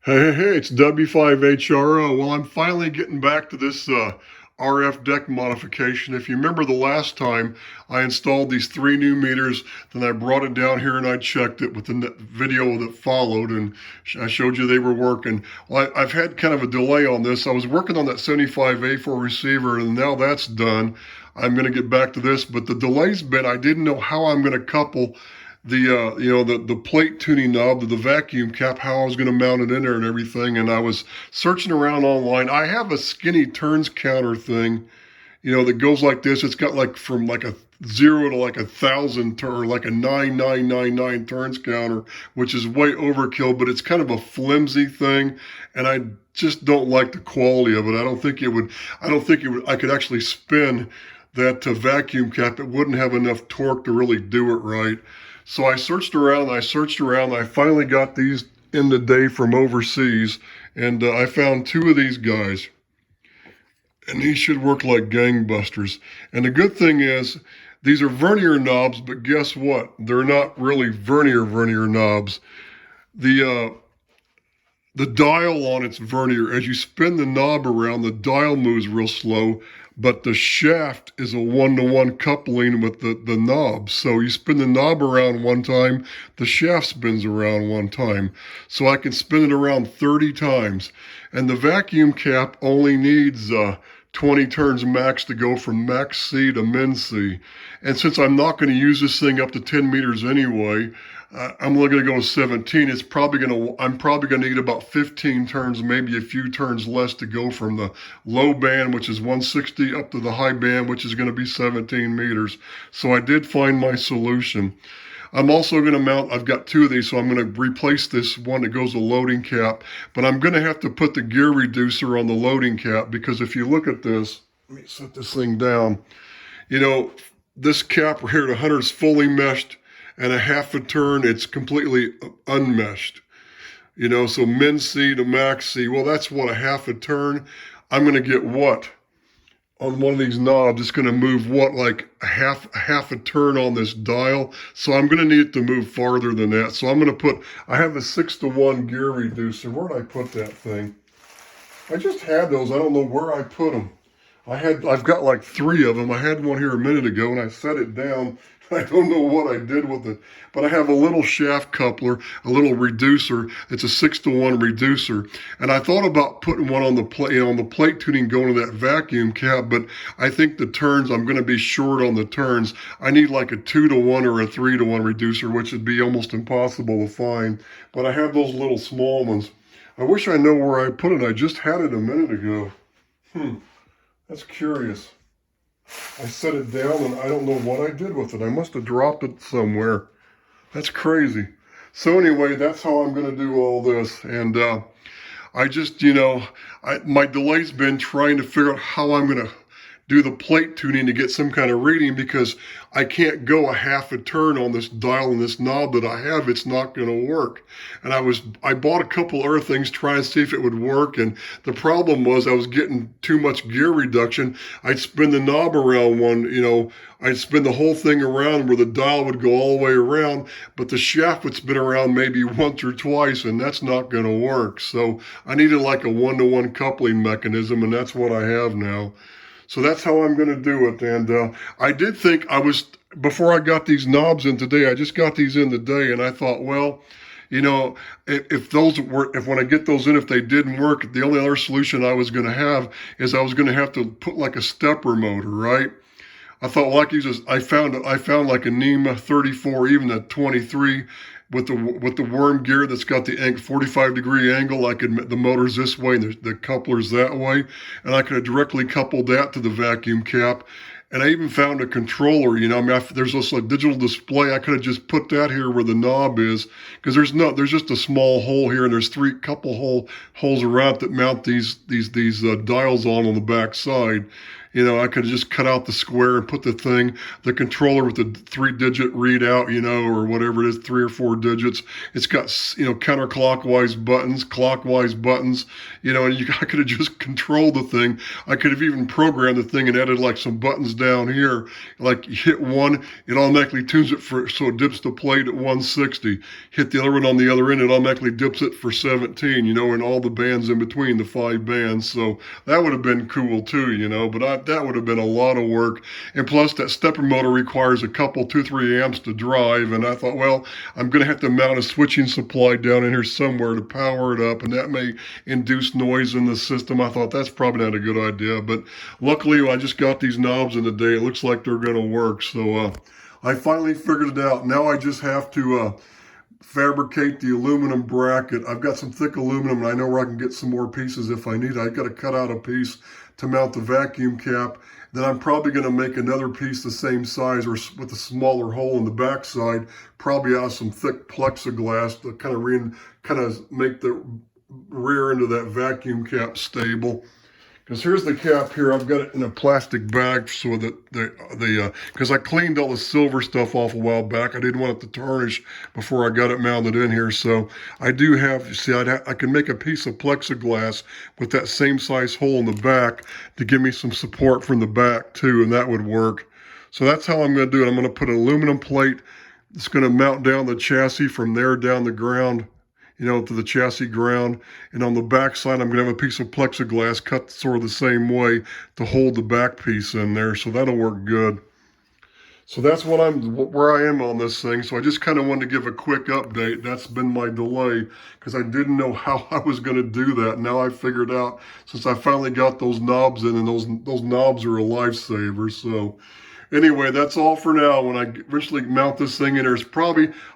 Hey, it's W5HRO. Well, I'm finally getting back to this RF deck modification. If you remember the last time I installed these 3 new meters, then I brought it down here and I checked it with the video that followed, and I showed you they were working. Well, I've had kind of a delay on this. I was working on that 75A4 receiver, and now that's done. I'm going to get back to this, but the delay's been I didn't know how I'm going to couple the plate tuning knob to the vacuum cap, how I was going to mount it in there and everything. And I was searching around online. I have a skinny turns counter thing, that goes like this. It's got like from like a 0 to like 1,000 or like a 9999 turns counter, which is way overkill, but it's kind of a flimsy thing. And I just don't like the quality of it. I don't think it would, I could actually spin that vacuum cap. It wouldn't have enough torque to really do it right. So I searched around, I finally got these in today from overseas, and I found 2 of these guys, and these should work like gangbusters. And the good thing is, these are vernier knobs, but guess what? They're not really vernier knobs. The dial on it's vernier. As you spin the knob around, the dial moves real slow, but the shaft is a 1-to-1 coupling with the knob. So you spin the knob around one time, the shaft spins around one time. So I can spin it around 30 times. And the vacuum cap only needs 20 turns max to go from max C to min C. And since I'm not going to use this thing up to 10 meters anyway, I'm only going to go 17. I'm probably going to need about 15 turns, maybe a few turns less to go from the low band, which is 160, up to the high band, which is going to be 17 meters. So I did find my solution. I'm also going to mount, I've got 2 of these, so I'm going to replace this one that goes to loading cap, but I'm going to have to put the gear reducer on the loading cap, because if you look at this, let me set this thing down, this cap right here at 100 is fully meshed, and a half a turn, it's completely unmeshed. So min C to max C, well, that's what, a half a turn? I'm going to get what? On one of these knobs, it's going to move what, like half a turn on this dial. So I'm going to need it to move farther than that. So I'm going to I have a 6-to-1 gear reducer. Where'd I put that thing? I just had those. I don't know where I put them. I've got like 3 of them. I had one here a minute ago and I set it down. I don't know what I did with it, but I have a little shaft coupler, a little reducer. It's a 6-to-1 reducer. And I thought about putting one on the plate tuning going to that vacuum cap, but I think the turns, I'm going to be short on the turns. I need like a 2-to-1 or a 3-to-1 reducer, which would be almost impossible to find. But I have those little small ones. I wish I know where I put it. I just had it a minute ago. That's curious. I set it down and I don't know what I did with it. I must have dropped it somewhere. That's crazy. So anyway, that's how I'm going to do all this. And I just, my delay's been trying to figure out how I'm going to do the plate tuning to get some kind of reading, because I can't go a half a turn on this dial and this knob that I have. It's not going to work. And I bought a couple other things trying to see if it would work. And the problem was I was getting too much gear reduction. I'd spin the knob around I'd spin the whole thing around where the dial would go all the way around, but the shaft would spin around maybe once or twice, and that's not going to work. So I needed like a 1-to-1 coupling mechanism, and that's what I have now. So that's how I'm going to do it. And I did think before I got these knobs in today, I just got these in today, and I thought, well, if when I get those in, if they didn't work, the only other solution I was going to have is I was going to have to put like a stepper motor, right? I thought, well, I found like a NEMA 34, even a 23, with the worm gear that's got the 45-degree angle. The motor's this way and the coupler's that way, and I could have directly coupled that to the vacuum cap. And I even found a controller, there's this like digital display. I could have just put that here where the knob is, because there's just a small hole here, and there's couple holes around that mount these dials on the back side. You know, I could have just cut out the square and put the controller with the 3-digit readout, you know, or whatever it is, 3 or 4 digits. It's got, you know, counterclockwise buttons, clockwise buttons, you know, and I could have just controlled the thing. I could have even programmed the thing and added like some buttons down here. Like you hit one, it automatically tunes it so it dips the plate at 160. Hit the other one on the other end, it automatically dips it for 17, you know, and all the bands in between, the 5 bands. So that would have been cool too, you know, but that would have been a lot of work. And plus that stepper motor requires a couple, 2-3 amps to drive. And I thought, well, I'm going to have to mount a switching supply down in here somewhere to power it up. And that may induce noise in the system. I thought that's probably not a good idea. But luckily, I just got these knobs in today. It looks like they're going to work. So I finally figured it out. Now I just have to fabricate the aluminum bracket. I've got some thick aluminum and I know where I can get some more pieces if I need it. I've got to cut out a piece to mount the vacuum cap. Then I'm probably going to make another piece the same size or with a smaller hole in the back side, probably out of some thick plexiglass to kind of make the rear end of that vacuum cap stable. Because here's the cap here. I've got it in a plastic bag so that because I cleaned all the silver stuff off a while back. I didn't want it to tarnish before I got it mounted in here. So I do have, you see, I can make a piece of plexiglass with that same size hole in the back to give me some support from the back too, and that would work. So that's how I'm going to do it. I'm going to put an aluminum plate. It's going to mount down the chassis from there down the ground, you know, to the chassis ground. And on the back side, I'm going to have a piece of plexiglass cut sort of the same way to hold the back piece in there. So that'll work good. So that's where I am on this thing. So I just kind of wanted to give a quick update. That's been my delay because I didn't know how I was going to do that. Now I figured out since I finally got those knobs in, and those knobs are a lifesaver. So anyway, that's all for now. When I eventually mount this thing in there,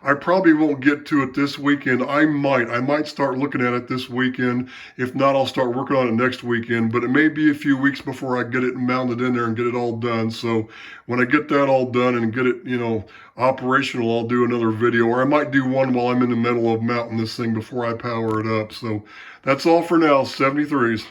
I probably won't get to it this weekend. I might start looking at it this weekend. If not, I'll start working on it next weekend. But it may be a few weeks before I get it mounted in there and get it all done. So when I get that all done and get it, you know, operational, I'll do another video. Or I might do one while I'm in the middle of mounting this thing before I power it up. So that's all for now. 73s.